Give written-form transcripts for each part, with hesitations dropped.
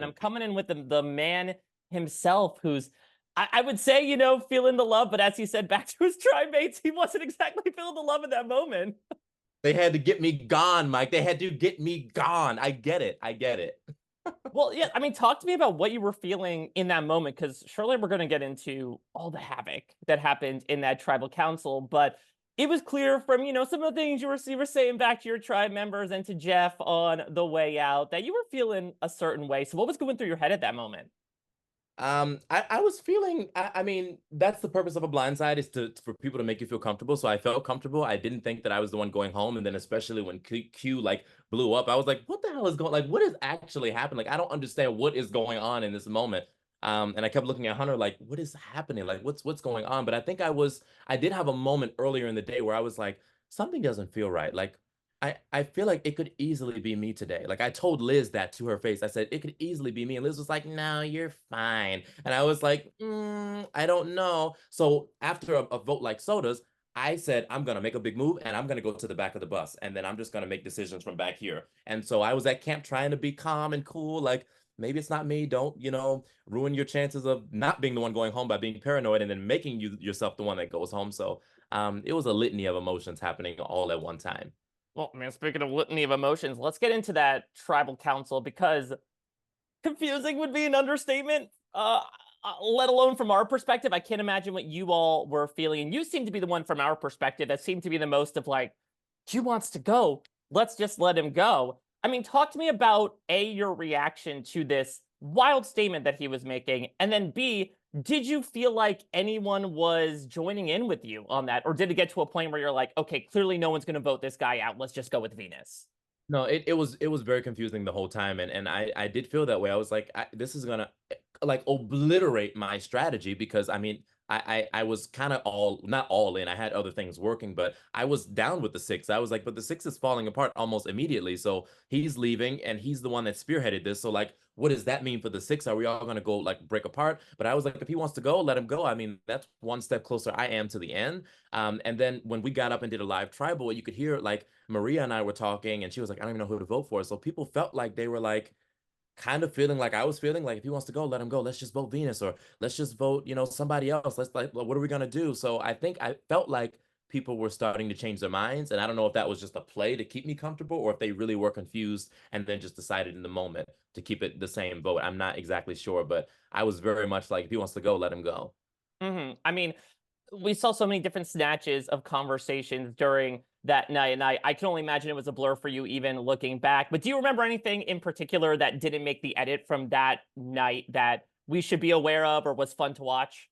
And I'm coming in with the man himself who's, I would say, feeling the love, but as he said back to his tribe mates, he wasn't exactly feeling the love in that moment. They had to get me gone, Mike. They had to get me gone. I get it. I get it. Well, yeah, I mean, talk to me about what you were feeling in that moment, because surely we're going to get into all the havoc that happened in that tribal council. But it was clear from, some of the things you were saying back to your tribe members and to Jeff on the way out that you were feeling a certain way. So what was going through your head at that moment? I was feeling, I mean, that's the purpose of a blindside is for people to make you feel comfortable. So I felt comfortable. I didn't think that I was the one going home. And then especially when Q like blew up, I was like, what the hell is going, like, what is actually happening? Like, I don't understand what is going on in this moment. And I kept looking at Hunter like, what is happening? Like, what's going on? But I think I did have a moment earlier in the day where I was like, something doesn't feel right. Like, I feel like it could easily be me today. Like I told Liz that to her face. I said, it could easily be me. And Liz was like, no, you're fine. And I was like, I don't know. So after a vote like Soda's, I said, I'm going to make a big move and I'm going to go to the back of the bus. And then I'm just going to make decisions from back here. And so I was at camp trying to be calm and cool. Like, maybe it's not me. Don't, ruin your chances of not being the one going home by being paranoid and then making yourself the one that goes home. So it was a litany of emotions happening all at one time. Well, man, speaking of litany of emotions, let's get into that tribal council because confusing would be an understatement. Let alone from our perspective. I can't imagine what you all were feeling. And you seem to be the one from our perspective that seemed to be the most of like, Q wants to go. Let's just let him go. I mean, talk to me about A, your reaction to this wild statement that he was making, and then B, did you feel like anyone was joining in with you on that? Or did it get to a point where you're like, okay, clearly no one's going to vote this guy out. Let's just go with Venus? No, it was very confusing the whole time, and I did feel that way. I was like, this is gonna like obliterate my strategy because I mean, I was kind of all not all in. I had other things working, but I was down with the six. I was like, but the six is falling apart almost immediately. So he's leaving, and he's the one that spearheaded this. So like, what does that mean for the six? Are we all gonna go like break apart? But I was like, if he wants to go, let him go. I mean, that's one step closer I am to the end. And then when we got up and did a live tribal, you could hear like Maria and I were talking, and she was like, I don't even know who to vote for. So people felt like they were like kind of feeling like I was feeling like if he wants to go, let him go. Let's just vote Venus or let's just vote, somebody else. Let's like, what are we gonna do? So I think I felt like people were starting to change their minds. And I don't know if that was just a play to keep me comfortable or if they really were confused and then just decided in the moment to keep it the same vote. I'm not exactly sure, but I was very much like, if he wants to go, let him go. I mean, we saw so many different snatches of conversations during that night, and I can only imagine it was a blur for you even looking back. But do you remember anything in particular that didn't make the edit from that night that we should be aware of or was fun to watch?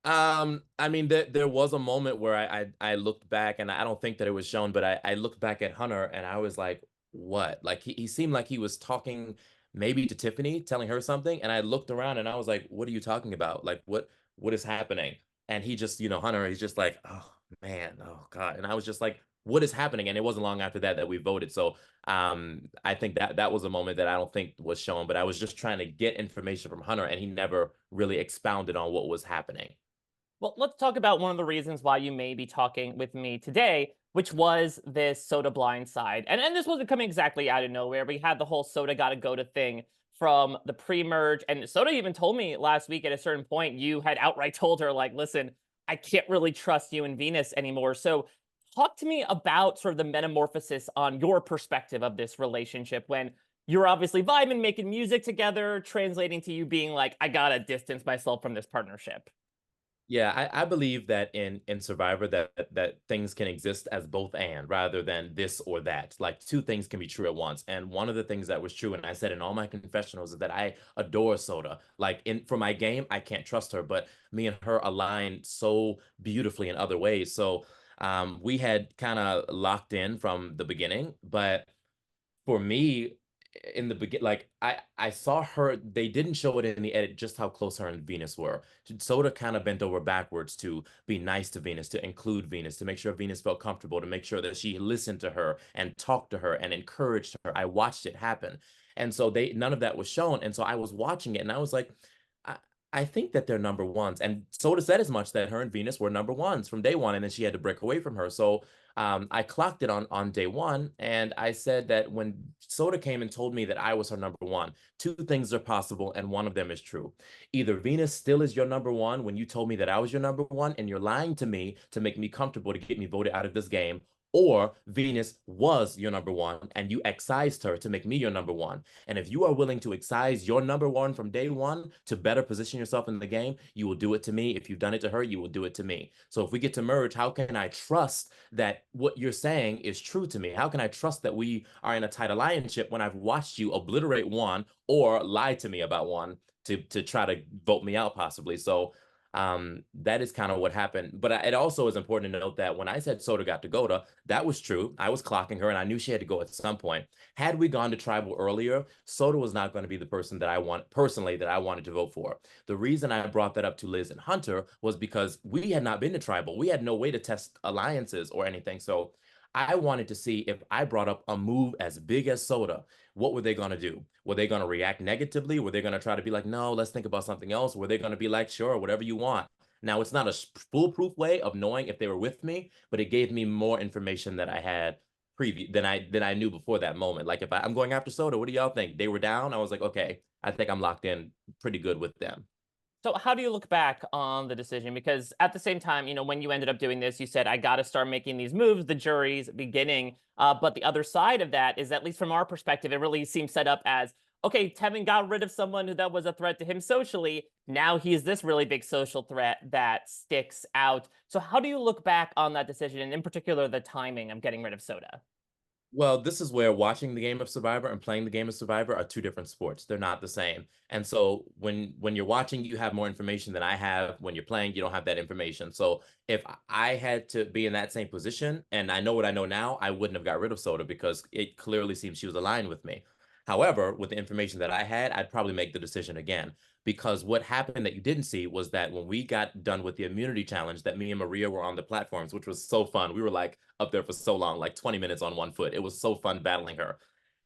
I mean, there was a moment where I looked back and I don't think that it was shown, but I looked back at Hunter and I was like, what? Like he seemed like he was talking maybe to Tiffany, telling her something, and I looked around and I was like, what are you talking about? Like what is happening? And he just, Hunter, he's just like, oh man, oh God. And I was just like, what is happening? And it wasn't long after that that we voted. So I think that was a moment that I don't think was shown, but I was just trying to get information from Hunter and he never really expounded on what was happening. Well, let's talk about one of the reasons why you may be talking with me today, which was this Soda blind side. And this wasn't coming exactly out of nowhere. We had the whole Soda gotta go to thing from the pre-merge. And Soda even told me last week at a certain point, you had outright told her, like, listen, I can't really trust you and Venus anymore. So talk to me about sort of the metamorphosis on your perspective of this relationship when you're obviously vibing, making music together, translating to you being like, I gotta distance myself from this partnership. Yeah, I believe that in Survivor that things can exist as both and rather than this or that. Like two things can be true at once. And one of the things that was true, and I said in all my confessionals, is that I adore Soda. Like in for my game, I can't trust her, but me and her align so beautifully in other ways. So we had kind of locked in from the beginning, but for me in the begin like I saw her, they didn't show it in the edit just how close her and Venus were. Soda kind of bent over backwards to be nice to Venus, to include Venus, to make sure Venus felt comfortable, to make sure that she listened to her and talked to her and encouraged her. I watched it happen. And so they none of that was shown. And so I was watching it and I was like, I, I think that they're number ones. And Soda said as much that her and Venus were number ones from day one, and then she had to break away from her. So I clocked it on day one, and I said that when Soda came and told me that I was her number one, two things are possible, and one of them is true. Either Venus still is your number one when you told me that I was your number one, and you're lying to me to make me comfortable to get me voted out of this game, or Venus was your number one and you excised her to make me your number one. And if you are willing to excise your number one from day one to better position yourself in the game, you will do it to me. If you've done it to her, you will do it to me. So if we get to merge, how can I trust that what you're saying is true to me? How can I trust that we are in a tight alliance when I've watched you obliterate one or lie to me about one to try to vote me out possibly? So that is kind of what happened. But it also is important to note that when I said Soda got to go, that was true. I was clocking her and I knew she had to go at some point. Had we gone to tribal earlier, Soda was not going to be the person that I want personally that I wanted to vote for. The reason I brought that up to Liz and Hunter was because we had not been to tribal. We had no way to test alliances or anything. So I wanted to see if I brought up a move as big as Soda, what were they going to do? Were they going to react negatively? Were they going to try to be like, no, let's think about something else? Were they going to be like, sure, whatever you want? Now, it's not a foolproof way of knowing if they were with me, but it gave me more information that I had than I knew before that moment. Like if I'm going after Soda, what do y'all think? They were down. I was like, okay, I think I'm locked in pretty good with them. So how do you look back on the decision? Because at the same time, when you ended up doing this, you said, I got to start making these moves, the jury's beginning. But the other side of that is, at least from our perspective, it really seems set up as, okay, Tevin got rid of someone that was a threat to him socially. Now he is this really big social threat that sticks out. So how do you look back on that decision, and in particular, the timing of getting rid of Soda? Well, this is where watching the game of Survivor and playing the game of Survivor are two different sports. They're not the same. And so when you're watching, you have more information than I have. When you're playing, you don't have that information. So if I had to be in that same position and I know what I know now, I wouldn't have got rid of Soda because it clearly seems she was aligned with me. However, with the information that I had, I'd probably make the decision again. Because what happened that you didn't see was that when we got done with the immunity challenge, that me and Maria were on the platforms, which was so fun. We were like up there for so long, like 20 minutes on one foot. It was so fun battling her.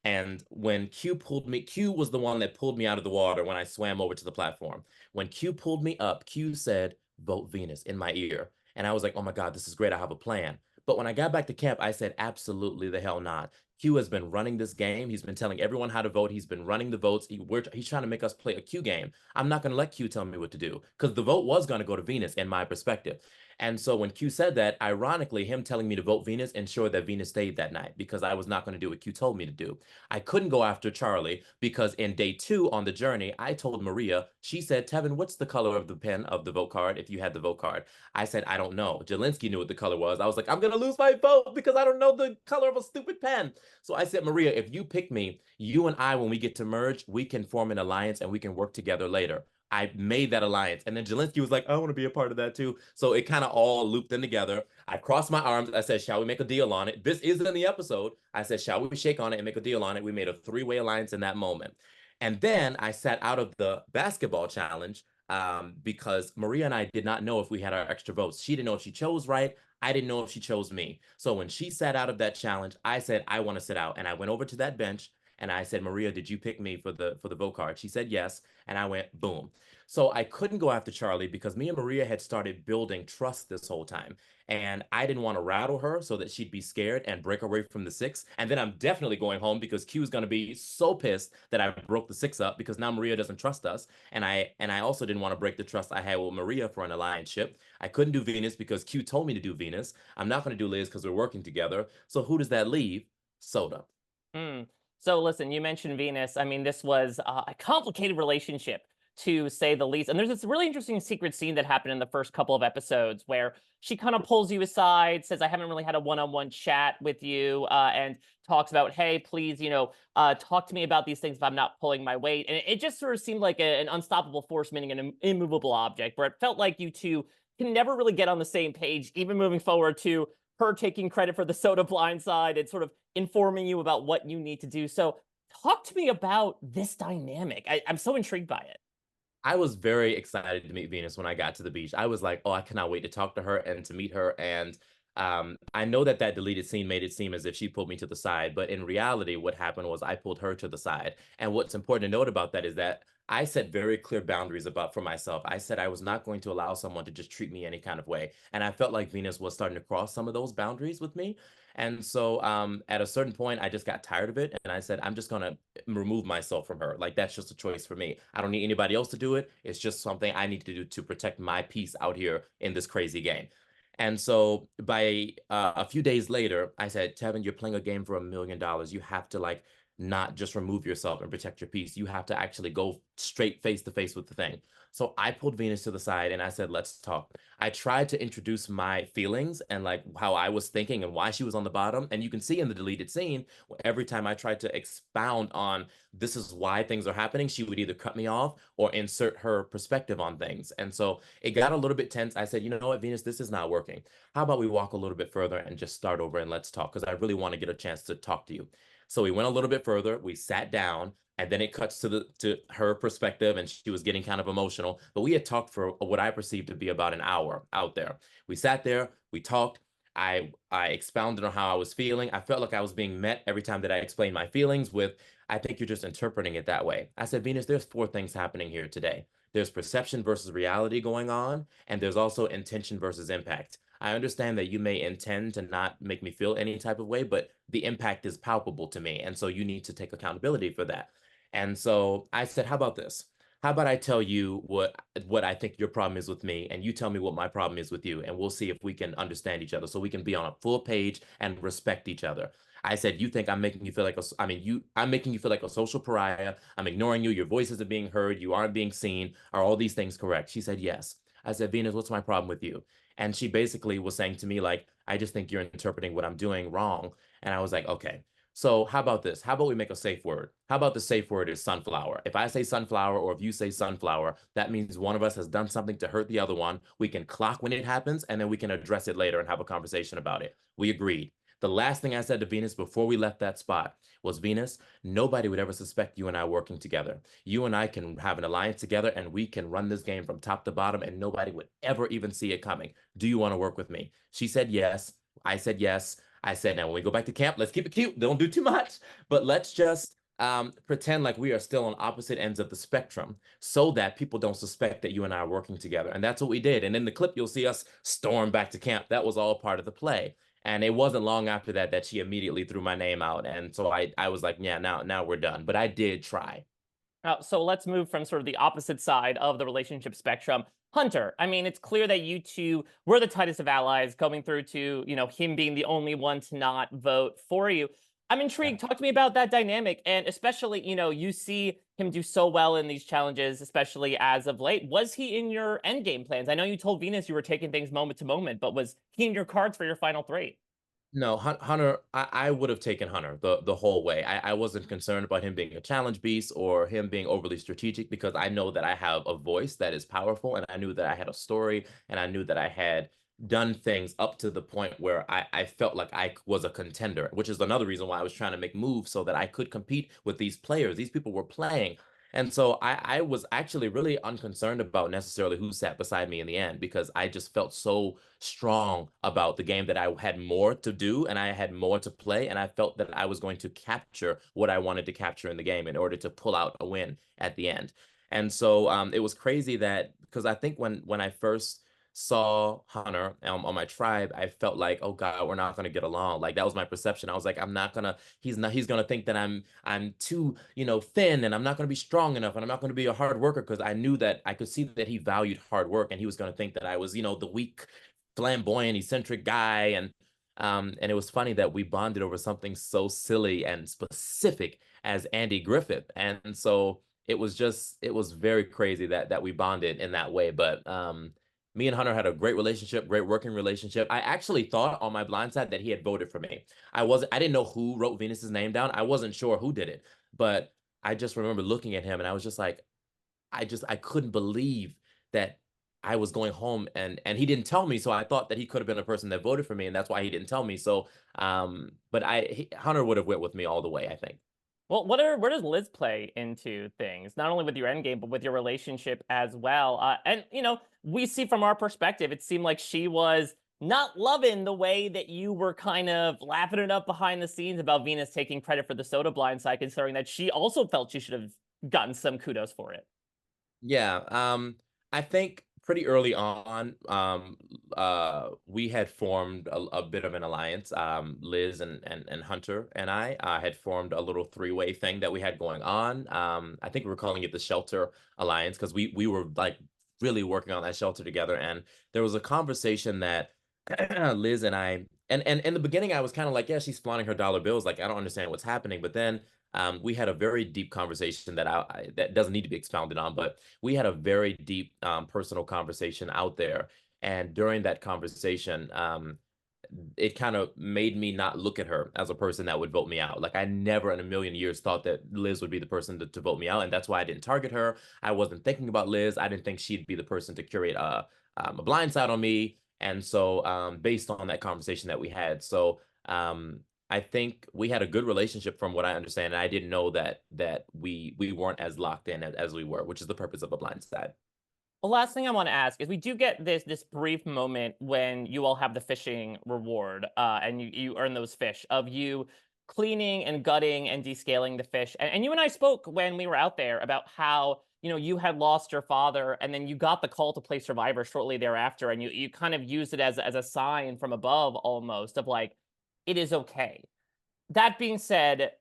And when Q pulled me, Q was the one that pulled me out of the water when I swam over to the platform. When Q pulled me up, Q said, vote Venus in my ear. And I was like, oh my God, this is great. I have a plan. But when I got back to camp, I said, absolutely the hell not. Q has been running this game. He's been telling everyone how to vote. He's been running the votes. He's trying to make us play a Q game. I'm not going to let Q tell me what to do because the vote was going to go to Venus in my perspective. And so when Q said that, ironically, him telling me to vote Venus ensured that Venus stayed that night because I was not going to do what Q told me to do. I couldn't go after Charlie because in day 2 on the journey, I told Maria, she said, Tevin, what's the color of the pen of the vote card if you had the vote card? I said, I don't know. Jelinsky knew what the color was. I was like, I'm going to lose my vote because I don't know the color of a stupid pen. So I said, Maria, if you pick me, you and I, when we get to merge, we can form an alliance and we can work together later. I made that alliance. And then Jelinsky was like, I want to be a part of that too. So it kind of all looped in together. I crossed my arms. I said, shall we make a deal on it? This isn't in the episode. I said, shall we shake on it and make a deal on it? We made a 3-way alliance in that moment. And then I sat out of the basketball challenge because Maria and I did not know if we had our extra votes. She didn't know if she chose right. I didn't know if she chose me. So when she sat out of that challenge, I said, I want to sit out. And I went over to that bench and I said, Maria, did you pick me for the vote card? She said yes. And I went, boom. So I couldn't go after Charlie because me and Maria had started building trust this whole time. And I didn't want to rattle her so that she'd be scared and break away from the 6. And then I'm definitely going home because Q is going to be so pissed that I broke the 6 up because now Maria doesn't trust us. And I also didn't want to break the trust I had with Maria for an alliance ship. I couldn't do Venus because Q told me to do Venus. I'm not going to do Liz because we're working together. So who does that leave? Soda. Hmm. So listen, you mentioned Venus. I mean, this was a complicated relationship, to say the least. And there's this really interesting secret scene that happened in the first couple of episodes where she kind of pulls you aside, says, I haven't really had a one-on-one chat with you, and talks about, hey, please, talk to me about these things if I'm not pulling my weight. And it just sort of seemed like an unstoppable force, meaning an immovable object, where it felt like you two can never really get on the same page, even moving forward to her taking credit for the soda blindside and sort of informing you about what you need to do. So talk to me about this dynamic. I'm so intrigued by it. I was very excited to meet Venus when I got to the beach. I was like, oh, I cannot wait to talk to her and to meet her. And I know that deleted scene made it seem as if she pulled me to the side, but in reality, what happened was I pulled her to the side. And what's important to note about that is that I set very clear boundaries about for myself. I said I was not going to allow someone to just treat me any kind of way. And I felt like Venus was starting to cross some of those boundaries with me. And so at a certain point, I just got tired of it. And I said, I'm just going to remove myself from her. Like, that's just a choice for me. I don't need anybody else to do it. It's just something I need to do to protect my peace out here in this crazy game. And so by a few days later, I said, Tevin, you're playing a game for $1 million. You have to like not just remove yourself and protect your peace. You have to actually go straight face to face with the thing. So I pulled Venus to the side and I said, let's talk. I tried to introduce my feelings and like how I was thinking and why she was on the bottom. And you can see in the deleted scene, every time I tried to expound on this is why things are happening, she would either cut me off or insert her perspective on things. And so it got a little bit tense. I said, you know what, Venus, this is not working. How about we walk a little bit further and just start over and let's talk? Because I really want to get a chance to talk to you. So we went a little bit further. We sat down, and then it cuts to her perspective, and she was getting kind of emotional. But we had talked for what I perceived to be about an hour out there. We sat there, we talked. I expounded on how I was feeling. I felt like I was being met every time that I explained my feelings with, I think you're just interpreting it that way. I said, Venus, there's four things happening here today. There's perception versus reality going on, and there's also intention versus impact. I understand that you may intend to not make me feel any type of way, but the impact is palpable to me. And so you need to take accountability for that. And so I said, how about this? How about I tell you what I think your problem is with me, and you tell me what my problem is with you, and we'll see if we can understand each other so we can be on a full page and respect each other. I said, you think I'm making you feel like I'm making you feel like a social pariah. I'm ignoring you. Your voice isn't being heard. You aren't being seen. Are all these things correct? She said, yes. I said, Venus, what's my problem with you? And she basically was saying to me, like, I just think you're interpreting what I'm doing wrong. And I was like, okay, so how about this? How about we make a safe word? How about the safe word is sunflower? If I say sunflower or if you say sunflower, that means one of us has done something to hurt the other one. We can clock when it happens and then we can address it later and have a conversation about it. We agreed. The last thing I said to Venus before we left that spot was, Venus, nobody would ever suspect you and I working together. You and I can have an alliance together and we can run this game from top to bottom and nobody would ever even see it coming. Do you want to work with me? She said yes. I said yes. I said, now when we go back to camp, let's keep it cute. Don't do too much, but let's just pretend like we are still on opposite ends of the spectrum so that people don't suspect that you and I are working together. And that's what we did. And in the clip, you'll see us storm back to camp. That was all part of the play. And it wasn't long after that that she immediately threw my name out. And so I was like, yeah, now we're done. But I did try. So let's move from sort of the opposite side of the relationship spectrum. Hunter, I mean, it's clear that you two were the tightest of allies, coming through to, him being the only one to not vote for you. I'm Yeah. intrigued. Talk to me about that dynamic. And especially, you see him do so well in these challenges, especially as of late. Was he in your end game plans? I know you told Venus you were taking things moment to moment, but was he in your cards for your final three? No, Hunter, I would have taken Hunter the whole way. I wasn't concerned about him being a challenge beast or him being overly strategic because I know that I have a voice that is powerful and I knew that I had a story and I knew that I had done things up to the point where I felt like I was a contender, which is another reason why I was trying to make moves so that I could compete with these players. These people were playing. And so I was actually really unconcerned about necessarily who sat beside me in the end because I just felt so strong about the game that I had more to do and I had more to play. And I felt that I was going to capture what I wanted to capture in the game in order to pull out a win at the end. And so it was crazy that because I think when I first saw Hunter on my tribe, I felt like, oh God, we're not gonna get along. Like that was my perception. I was like, I'm not gonna, he's gonna think that I'm too, thin and I'm not gonna be strong enough and I'm not gonna be a hard worker because I knew that I could see that he valued hard work and he was gonna think that I was, the weak, flamboyant, eccentric guy. And it was funny that we bonded over something so silly and specific as Andy Griffith. And so it was very crazy that we bonded in that way. But me and Hunter had a great relationship, great working relationship. I actually thought on my blind side that he had voted for me. I didn't know who wrote Venus's name down. I wasn't sure who did it, but I just remember looking at him and I was just like, I couldn't believe that I was going home and he didn't tell me. So I thought that he could have been a person that voted for me, and that's why he didn't tell me. So but Hunter would have went with me all the way, I think. Well, where does Liz play into things? Not only with your end game, but with your relationship as well. And we see from our perspective, it seemed like she was not loving the way that you were kind of laughing it up behind the scenes about Venus taking credit for the soda blind side, considering that she also felt she should have gotten some kudos for it. Yeah, I think pretty early on, we had formed a bit of an alliance. Liz and Hunter and I had formed a little three-way thing that we had going on. I think we were calling it the Shelter Alliance because we were like really working on that shelter together. And there was a conversation that Liz and I, and in the beginning, I was kind of like, yeah, she's flaunting her dollar bills. Like, I don't understand what's happening. But then we had a very deep conversation that that doesn't need to be expounded on, but we had a very deep personal conversation out there. And during that conversation, it kind of made me not look at her as a person that would vote me out. Like I never in a million years thought that Liz would be the person to vote me out. And that's why I didn't target her. I wasn't thinking about Liz. I didn't think she'd be the person to curate a blind side on me. And so based on that conversation that we had, so I think we had a good relationship from what I understand. And I didn't know that we weren't as locked in as we were, which is the purpose of a blind side. The last thing I want to ask is we do get this brief moment when you all have the fishing reward, and you earn those fish of you cleaning and gutting and descaling the fish. And you and I spoke when we were out there about how you had lost your father, and then you got the call to play Survivor shortly thereafter, and you kind of used it as a sign from above almost of like it is okay. That being said,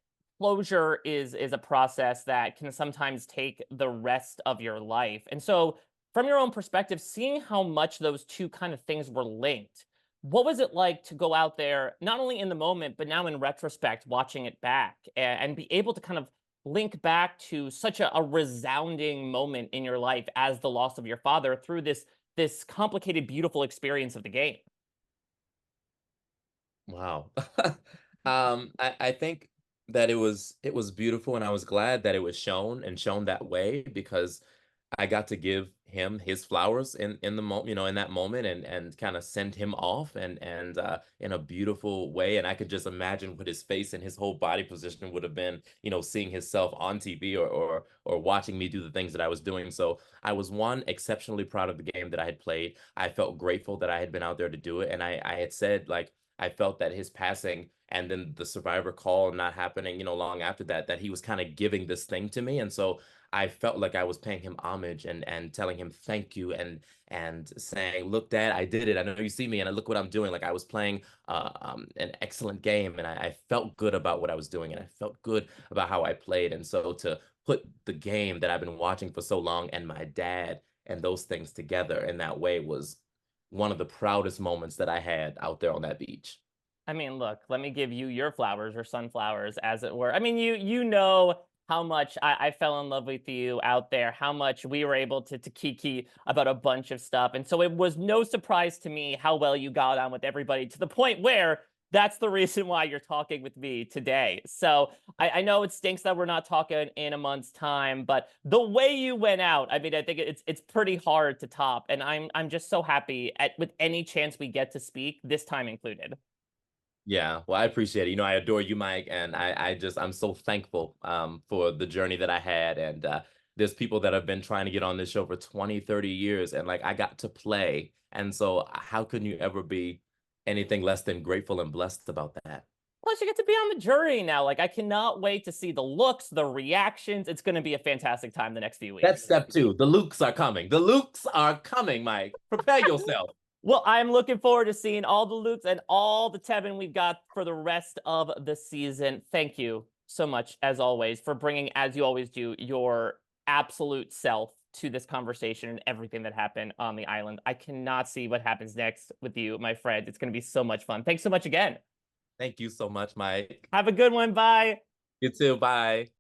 closure is a process that can sometimes take the rest of your life. And so, from your own perspective, seeing how much those two kind of things were linked, what was it like to go out there, not only in the moment, but now in retrospect, watching it back and be able to kind of link back to such a resounding moment in your life as the loss of your father through this complicated, beautiful experience of the game? Wow. I think that it was beautiful, and I was glad that it was shown and shown that way because I got to give him his flowers in the moment, in that moment, and kind of send him off and in a beautiful way. And I could just imagine what his face and his whole body position would have been, seeing himself on TV or watching me do the things that I was doing. So I was one exceptionally proud of the game that I had played. I felt grateful that I had been out there to do it, and I had said like I felt that his passing and then the survivor call not happening, long after that, that he was kind of giving this thing to me. And so I felt like I was paying him homage and telling him thank you and saying, "Look, Dad, I did it. I know you see me, and look what I'm doing." Like I was playing an excellent game, and I felt good about what I was doing, and I felt good about how I played. And so to put the game that I've been watching for so long and my dad and those things together in that way was one of the proudest moments that I had out there on that beach. I mean, look, let me give you your flowers or sunflowers, as it were. I mean, you know how much I fell in love with you out there, how much we were able to kiki about a bunch of stuff. And so it was no surprise to me how well you got on with everybody to the point where that's the reason why you're talking with me today. So I know it stinks that we're not talking in a month's time, but the way you went out, I mean, I think it's pretty hard to top. And I'm just so happy with any chance we get to speak, this time included. Yeah, well, I appreciate it. I adore you, Mike, and I'm so thankful for the journey that I had. And there's people that have been trying to get on this show for 20, 30 years, and like I got to play. And so how can you ever be anything less than grateful and blessed about that? Plus, you get to be on the jury now. Like, I cannot wait to see the looks, the reactions. It's going to be a fantastic time the next few That's weeks. step two. The Lukes are coming. The Lukes are coming, Mike. Prepare yourself. Well, I'm looking forward to seeing all the Lukes and all the Tevin we've got for the rest of the season. Thank you so much, as always, for bringing, as you always do, your absolute self to this conversation and everything that happened on the island. I cannot see what happens next with you, my friend. It's going to be so much fun. Thanks so much again. Thank you so much, Mike. Have a good one. Bye. You too. Bye.